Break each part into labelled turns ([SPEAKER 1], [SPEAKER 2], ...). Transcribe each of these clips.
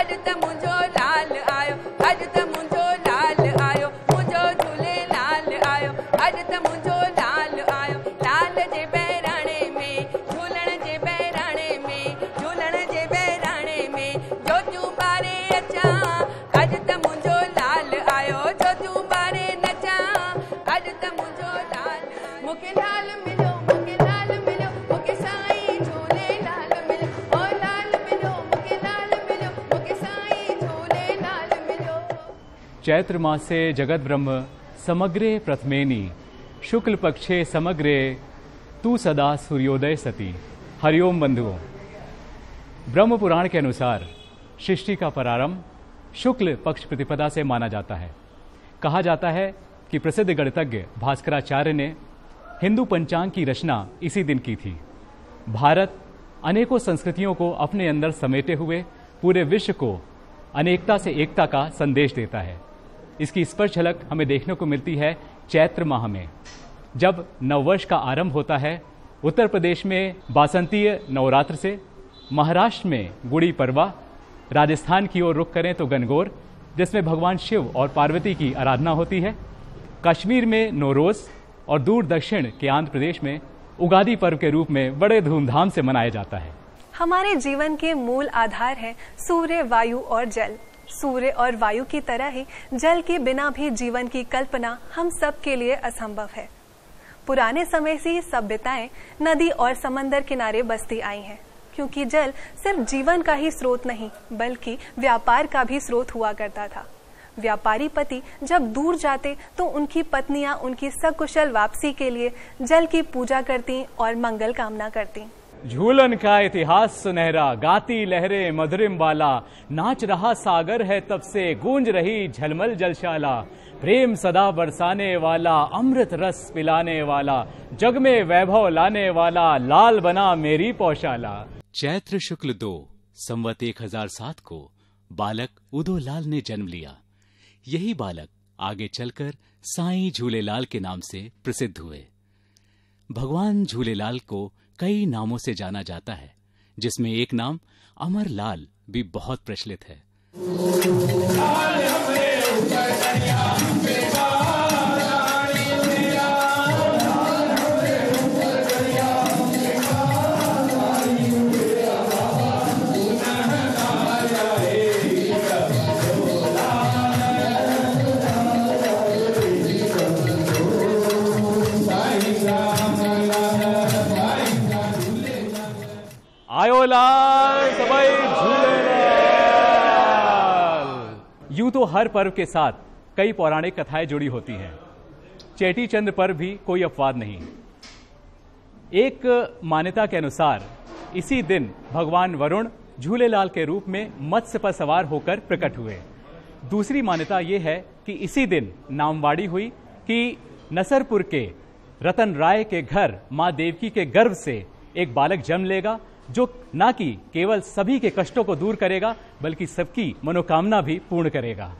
[SPEAKER 1] अज त मुंहिंजो लाल आयो, अज त मुंहिंजो लाल आयो, मुंहिंजो झूलेलाल आयो, अज त मुंहिंजो लाल आयो। लाल जे बहिराणे में झूलण जे बहिराणे में, झूलण जे बहिराणे में जोतियूं ॿारे अचां, अज त मुंहिंजो लाल आयो, जोतियूं ॿारे नचां, अज त मुंहिंजो लाल। मूंखे लाल मिलियो, मूंखे लाल मिलियो, मूंखे साईं झूलेलाल मिलियो, ओ लाल मिलियो, मूंखे लाल मिलियो, मूंखे साईं झूलेलाल मिलियो।
[SPEAKER 2] चैत्र मासे जगत ब्रह्म समग्रे प्रथमेनी, शुक्ल पक्षे समग्रे तू सदा सूर्योदय सती। हरिओम बंधुओं, ब्रह्म पुराण के अनुसार सृष्टि का प्रारंभ शुक्ल पक्ष प्रतिपदा से माना जाता है। कहा जाता है कि प्रसिद्ध गणितज्ञ भास्कराचार्य ने हिंदू पंचांग की रचना इसी दिन की थी। भारत अनेकों संस्कृतियों को अपने अंदर समेटे हुए पूरे विश्व को अनेकता से एकता का संदेश देता है। इसकी स्पष्ट झलक हमें देखने को मिलती है चैत्र माह में, जब नववर्ष का आरंभ होता है। उत्तर प्रदेश में बासंतीय नवरात्र से, महाराष्ट्र में गुड़ी पड़वा, राजस्थान की ओर रुख करें तो गणगौर जिसमें भगवान शिव और पार्वती की आराधना होती है, कश्मीर में नौरोज और दूर दक्षिण के आंध्र प्रदेश में उगादी पर्व के रूप में बड़े धूमधाम से मनाया जाता है।
[SPEAKER 3] हमारे जीवन के मूल आधार हैं सूर्य, वायु और जल। सूर्य और वायु की तरह ही जल के बिना भी जीवन की कल्पना हम सब के लिए असंभव है। पुराने समय से ही सभ्यताएं नदी और समंदर किनारे बसती आई हैं, क्योंकि जल सिर्फ जीवन का ही स्रोत नहीं बल्कि व्यापार का भी स्रोत हुआ करता था। व्यापारी पति जब दूर जाते तो उनकी पत्नियां उनकी सकुशल वापसी के लिए जल की पूजा करती और मंगल कामना करती।
[SPEAKER 2] झूलन का इतिहास सुनहरा, गाती लहरें मधुरिम बाला, नाच रहा सागर है तब से, गूंज रही झलमल जलशाला, प्रेम सदा बरसाने वाला, अमृत रस पिलाने वाला, जग में वैभव लाने वाला, लाल बना मेरी पौशाला। चैत्र शुक्ल 2 संवत 1007 को बालक उदोलाल ने जन्म लिया। यही बालक आगे चलकर साईं झूलेलाल के नाम से प्रसिद्ध हुए। भगवान झूलेलाल को कई नामों से जाना जाता है, जिसमें एक नाम अमर लाल भी बहुत प्रचलित है। आयो लाल सबाई झूलेलाल। यूं तो हर पर्व के साथ कई पौराणिक कथाएं जुड़ी होती हैं। चेटी चंद पर्व भी कोई अपवाद नहीं। एक मान्यता के अनुसार इसी दिन भगवान वरुण झूलेलाल के रूप में मत्स्य पर सवार होकर प्रकट हुए। दूसरी मान्यता यह है कि इसी दिन नामवाड़ी हुई कि नसरपुर के रतन राय के घर मां देवकी के गर्भ से एक बालक जन्म लेगा, जो न कि केवल सभी के कष्टों को दूर करेगा बल्कि सबकी मनोकामना भी पूर्ण करेगा।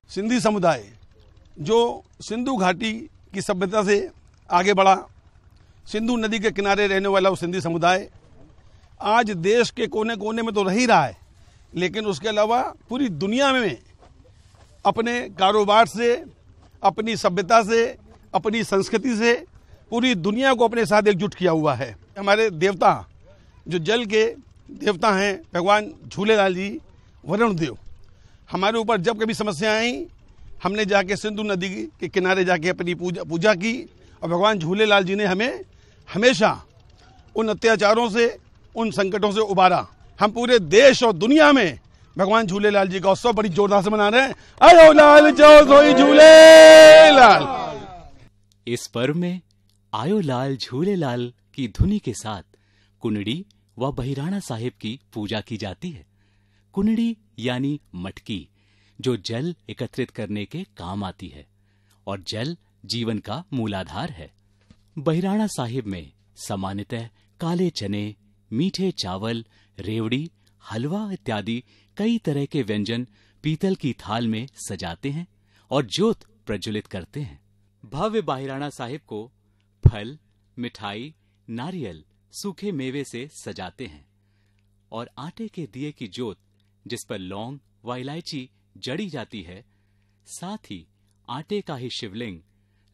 [SPEAKER 4] सिंधी समुदाय जो सिंधु घाटी की सभ्यता से आगे बढ़ा, सिंधु नदी के किनारे रहने वाला वो सिंधी समुदाय आज देश के कोने कोने में तो रह ही रहा है, लेकिन उसके अलावा पूरी दुनिया में अपने कारोबार से, अपनी सभ्यता से, अपनी संस्कृति से पूरी दुनिया को अपने साथ एकजुट किया हुआ है। हमारे देवता जो जल के देवता हैं, भगवान झूलेलाल जी, वरुण देव, हमारे ऊपर जब कभी समस्या आई, हमने जाके सिंधु नदी के किनारे जाके अपनी पूजा की और भगवान झूलेलाल जी ने हमें हमेशा उन अत्याचारों से, उन संकटों से उबारा। हम पूरे देश और दुनिया में भगवान झूलेलाल जी का उत्सव बड़ी जोरदार से मना रहे हैं। आयो लाल जो सोई झूलेलाल।
[SPEAKER 2] इस पर्व में आयो लाल झूलेलाल की धुनी के साथ कुनड़ी व बहिराणा साहिब की पूजा की जाती है। कुनड़ी यानी मटकी, जो जल एकत्रित करने के काम आती है और जल जीवन का मूलाधार है। बहिराणा साहिब में सामान्यतः काले चने, मीठे चावल, रेवड़ी, हलवा इत्यादि कई तरह के व्यंजन पीतल की थाल में सजाते हैं और ज्योत प्रज्वलित करते हैं। भव्य बहिराणा साहिब को फल, मिठाई, नारियल, सूखे मेवे से सजाते हैं और आटे के दिए की ज्योत, जिस पर लौंग व इलायची जड़ी जाती है, साथ ही आटे का ही शिवलिंग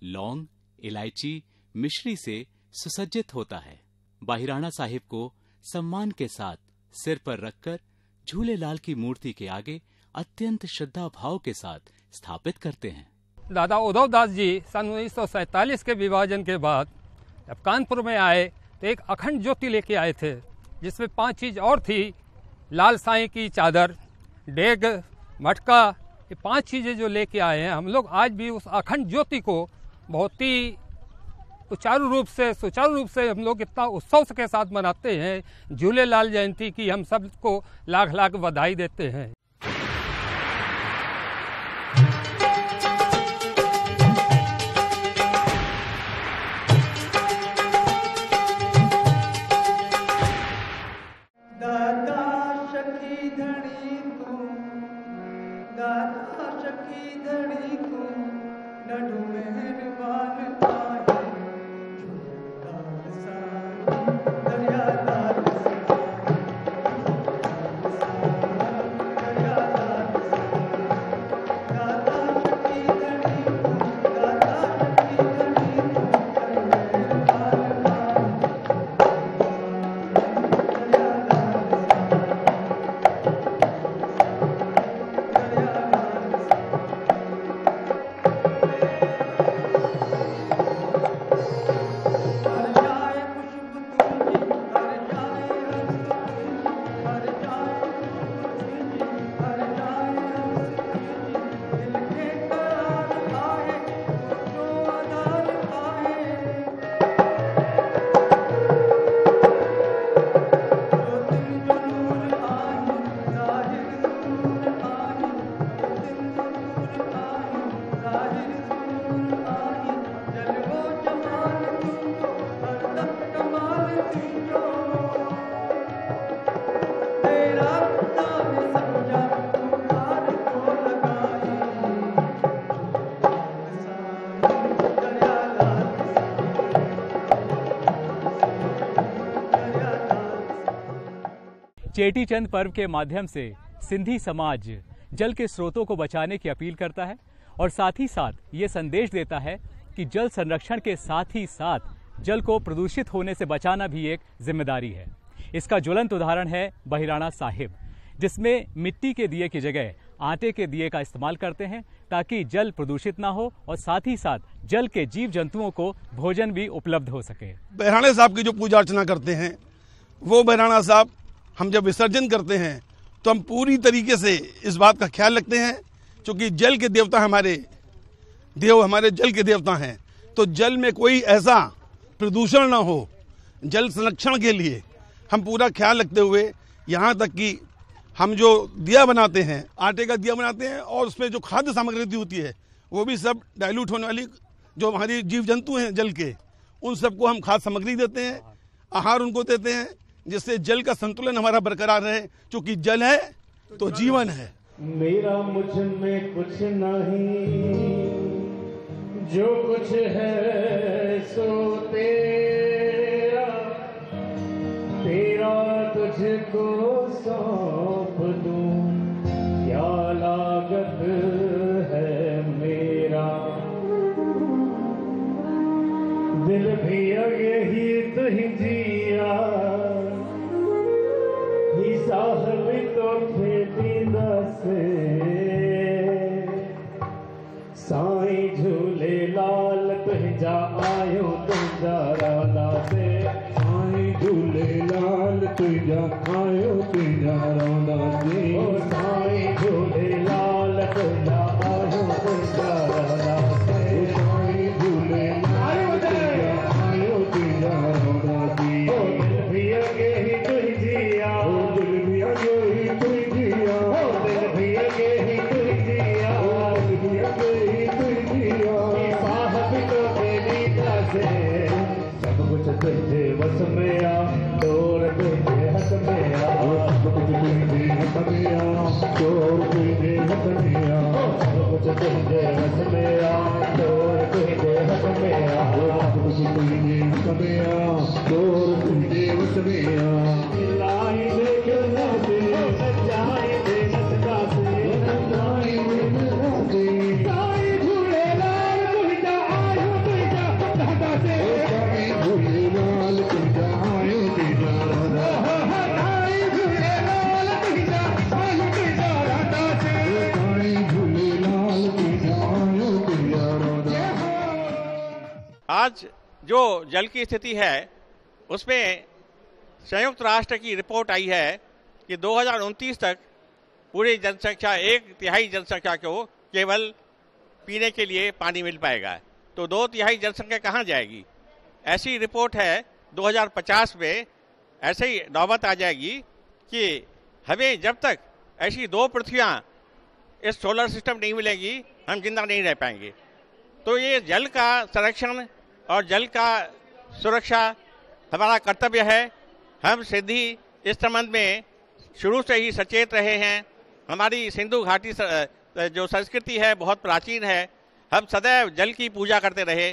[SPEAKER 2] लौंग, इलायची, मिश्री से सुसज्जित होता है। बहिराणा साहिब को सम्मान के साथ सिर पर रखकर झूलेलाल की मूर्ति के आगे अत्यंत श्रद्धा भाव के साथ स्थापित करते हैं।
[SPEAKER 5] दादा उद्धव दास जी सन 1947 के विभाजन के बाद जब कानपुर में आए तो एक अखंड ज्योति लेके आए थे, जिसमें 5 चीज और थी। लाल साईं की चादर, डेग, मटका, ये 5 चीजें जो लेके आए हैं। हम लोग आज भी उस अखंड ज्योति को बहुत ही सुचारू रूप से हम लोग इतना उत्सव के साथ मनाते हैं। झूलेलाल जयंती की हम सबको लाख लाख बधाई देते हैं।
[SPEAKER 2] चेटीचंद पर्व के माध्यम से सिंधी समाज जल के स्रोतों को बचाने की अपील करता है और साथ ही साथ ये संदेश देता है कि जल संरक्षण के साथ ही साथ जल को प्रदूषित होने से बचाना भी एक जिम्मेदारी है। इसका ज्वलंत उदाहरण है बहिराणा साहिब, जिसमें मिट्टी के दिए की जगह आटे के दिए का इस्तेमाल करते हैं ताकि जल प्रदूषित ना हो और साथ ही साथ जल के जीव जंतुओं को भोजन भी उपलब्ध हो सके।
[SPEAKER 4] बहराणे साहब की जो पूजा अर्चना करते हैं वो बहराणा साहब हम जब विसर्जन करते हैं तो हम पूरी तरीके से इस बात का ख्याल रखते हैं, क्योंकि जल के देवता हमारे जल के देवता हैं, तो जल में कोई ऐसा प्रदूषण ना हो, जल संरक्षण के लिए हम पूरा ख्याल रखते हुए यहाँ तक कि हम जो दिया बनाते हैं, आटे का दिया बनाते हैं और उसमें जो खाद्य सामग्री होती है वो भी सब डाइल्यूट होने वाली, जो हमारी जीव जंतु हैं जल के, उन सबको हम खाद्य सामग्री देते हैं, आहार उनको देते हैं, जिससे जल का संतुलन हमारा बरकरार रहे, क्योंकि जल है तो जीवन है।
[SPEAKER 6] मेरा मुझ में कुछ नहीं, जो कुछ है सो तेरा, तेरा तुझको सौंप दूं, क्या लागत है मेरा, दिल भी यही तो ही जिया, ही साहब तो खेती दसे, साईं झूले लाल तुझा आयो तुझा राधा से, साईं झूले लाल तुझा आयो तुझा राधा से, साईं झूले लाल तुझा आयो तुझा राधा से, साईं झूले लाल तुझा आयो तुझा राधा से, दिल भी अगे ही तुझ जिया, दिल भी अगे ही तुझ जिया, दिल भी अगे ही तुझ जिया, दिल भी अगे ही तुझ जिया, साहब तो तेरी से सब कुछ तुझे वश में आ, चोर तुझे हक में आ, सब कुछ तुझे हक में आ, चोर तुझे हक में आ, सब कुछ तुझे वश में आ, चोर तुझे हक में आ, सब कुछ तुझे हक में आ, चोर तुझे वश में आ, लाई देखो ना से सच्चाई दे सदा से, लाई देखो ना से, साईं झूले लाल तुझा आयो तुझा राधा से, साईं झूले लाल तुझा आयो तुझा राधा, साईं झूले लाल तुझा आयो तुझा राधा से, साईं झूले लाल तुझा आयो तुझा राधा।
[SPEAKER 7] आज जो जल की स्थिति है उसमें संयुक्त राष्ट्र की रिपोर्ट आई है कि 2029 तक पूरी जनसंख्या 1/3 जनसंख्या को केवल पीने के लिए पानी मिल पाएगा, तो 2/3 जनसंख्या कहाँ जाएगी। ऐसी रिपोर्ट है 2050 में ऐसे ही नौबत आ जाएगी कि हमें जब तक ऐसी 2 पृथ्वियाँ इस सोलर सिस्टम नहीं मिलेगी हम जिंदा नहीं रह पाएंगे। तो ये जल का संरक्षण और जल का सुरक्षा हमारा कर्तव्य है। हम सिद्धि इस संबंध में शुरू से ही सचेत रहे हैं। हमारी सिंधु घाटी जो संस्कृति है बहुत प्राचीन है, हम सदैव जल की पूजा करते रहे।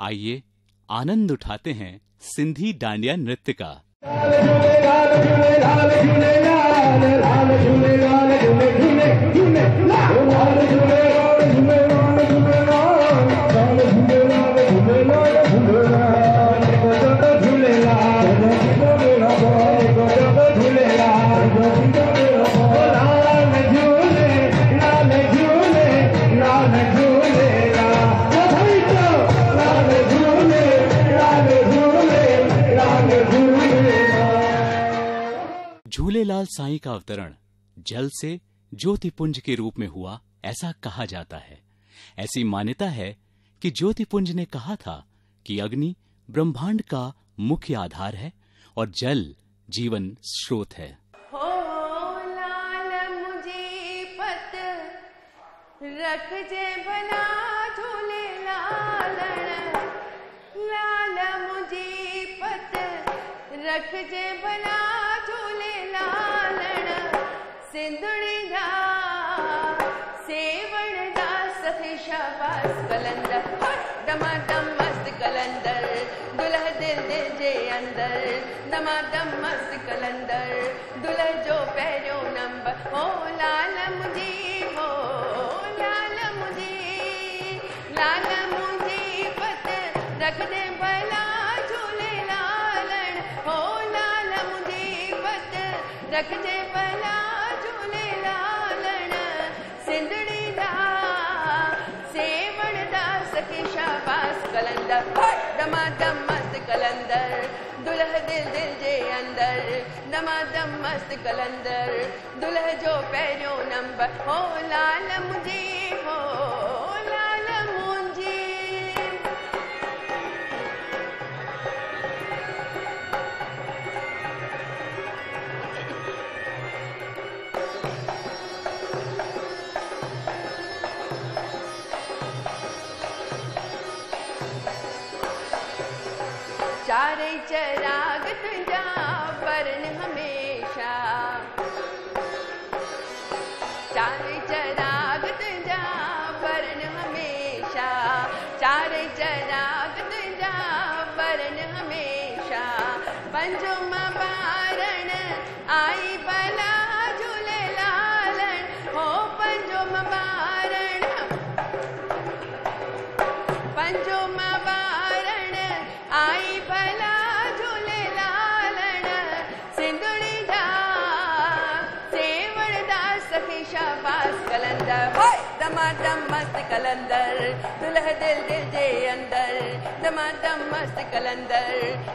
[SPEAKER 2] आइए आनंद उठाते हैं सिंधी डांडिया नृत्य का। झूलेलाल साईं का अवतरण जल से ज्योतिपुंज के रूप में हुआ, ऐसा कहा जाता है। ऐसी मान्यता है कि ज्योतिपुंज ने कहा था कि अग्नि ब्रह्मांड का मुख्य आधार है और जल जीवन स्रोत है।
[SPEAKER 1] हो लाल मुझे पत रख जे बना झूले लालन, लाल मुझे पत रख जे बना झूले लालन, सिंधुड़ी दा सेवण दा सखी शाबाश कलंदर, दमादम मस्त कलंदर, दुल्हा दिल दिल जे अंदर, दमादम मस्त कलंदर, दुल्हा जो पहिरियों नंबर। हो लाल मुझी, हो लाल मुझी, लाल मुझी पत रख दे भला झूले लालन, हो लाल मुझी पत रख दे भला झूले लालन, सिंधड़ी दा सेवण दा सखी शाबाश कलंदर, दमादम मस्त कलंदर, दुल्हा दिल दिल जे अंदर, दमादम मस्त कलंदर, दुल्हा जो पहिरियों नंबर। हो लाल मुझी, हो लाल मुंजी। चारे चराग तुझा वरन हमेशा, चारे चराग तुझा वरन हमेशा, चारे चराग तुझा वरन हमेशा, पंजो बारण आई भला झूले लालन, हो पंजो बारण, पंजो बारण आई भला झूले लालन, सिंधुड़ी दा सेवण दा सखी शाबाश कलंदर, दमादम मस्त कलंदर, दुल्हा दिल दिल जे अंदर, दमादम मस्त कलंदर,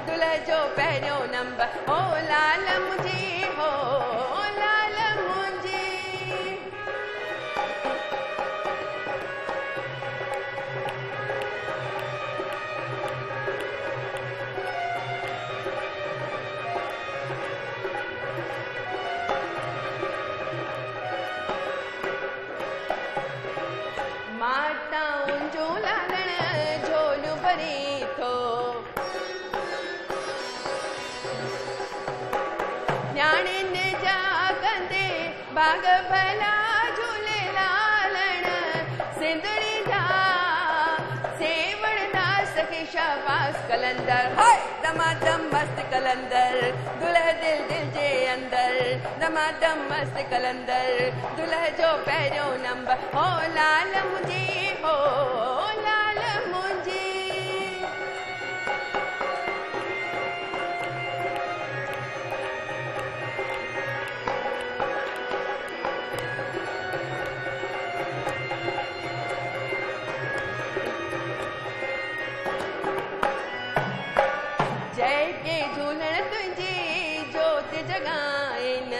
[SPEAKER 1] दुल्हा जो पहिरियों नंबर। हो लाल मुझी, हो लाल मुंजी। माताऊं जो लालन झोलू भरी थो, न्याणे ने जा कंदे बाग भला झूले लालन, सिंधड़ी दा सेवण दा सखी शाबाश कलंदर, दमादम मस्त कलंदर, दुल्हा दिल दिल जे अंदर, दमादम मस्त कलंदर, दुल्हा जो पहिरियों नंबर। हो लाल मुझी, हो लाल मुझी। जय के झूलण तुझी जोत जगाइन,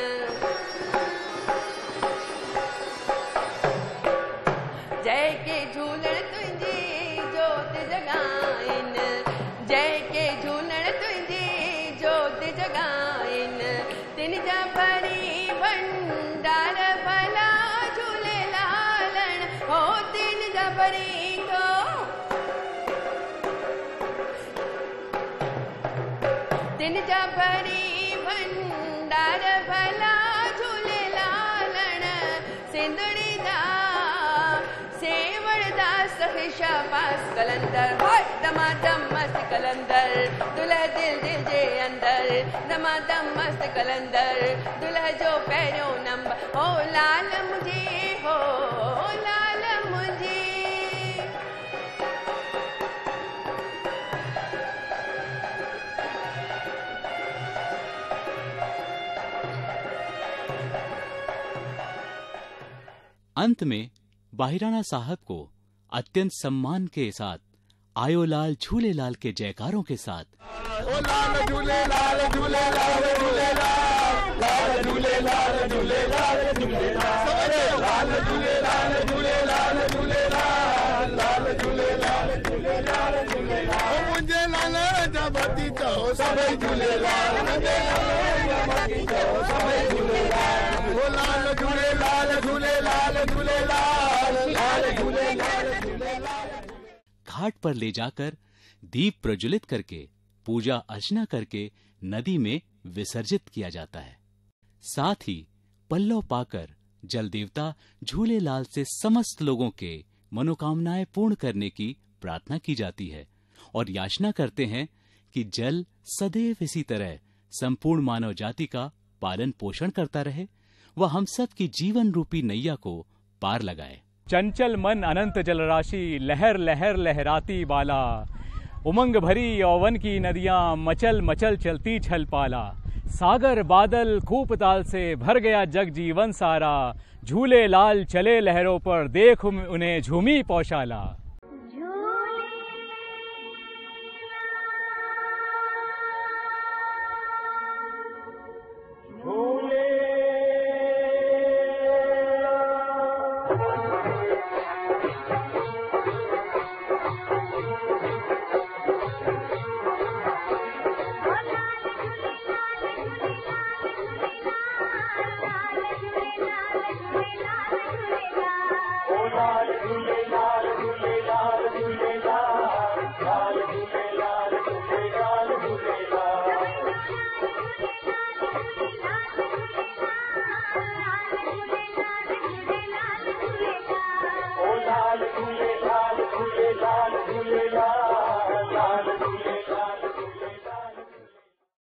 [SPEAKER 1] जय के झूलण तुझी जोत जगाइन, जय के झूलण तुझी जोत जगाइन, तिन जा भरी भंडार भला झूले लालन, हो तिन जा भरी तो तिन जा भरी भंडार भला झूले लालन, सिंधड़ी दा सेवण दा सखी शाबाश कलंदर होय दमादम मस्त कलंदर दुल्हा दिल दिल जे अंदर दमादम मस्त कलंदर दुल्हा जो पहिरियों नंबर ओ लाल मुझे हो लाल मुझे।
[SPEAKER 2] अंत में बाहिराना साहब को अत्यंत सम्मान के साथ आयो लाल झूले लाल के जयकारों के साथ
[SPEAKER 8] ओ लाल झूले लाल झूले लाल झूले लाल लाल झूले लाल झूले लाल झूले लाल झूले लाल झूले लाल झूले लाल लाल झूले लाल झूले लाल झूले लाल मुझे लाल जबती कहो सब झूले लाल मुझे जबती कहो सब झूले लाल ओ लाल झूले लाल झूले लाल झूले लाल लाल झूले लाल झूले लाल।
[SPEAKER 2] घाट पर ले जाकर दीप प्रज्वलित करके पूजा अर्चना करके नदी में विसर्जित किया जाता है। साथ ही पल्लव पाकर जल देवता झूले लाल से समस्त लोगों के मनोकामनाएं पूर्ण करने की प्रार्थना की जाती है और याचना करते हैं कि जल सदैव इसी तरह संपूर्ण मानव जाति का पालन पोषण करता रहे, वह हम सब की जीवन रूपी नैया को पार लगाए।
[SPEAKER 9] चंचल मन अनंत जलराशि लहर लहर लहराती बाला, उमंग भरी यौवन की नदियां मचल मचल चलती छल पाला। सागर बादल खूब ताल से भर गया जग जीवन सारा, झूले लाल चले लहरों पर देख उन्हें झूमी पौशाला।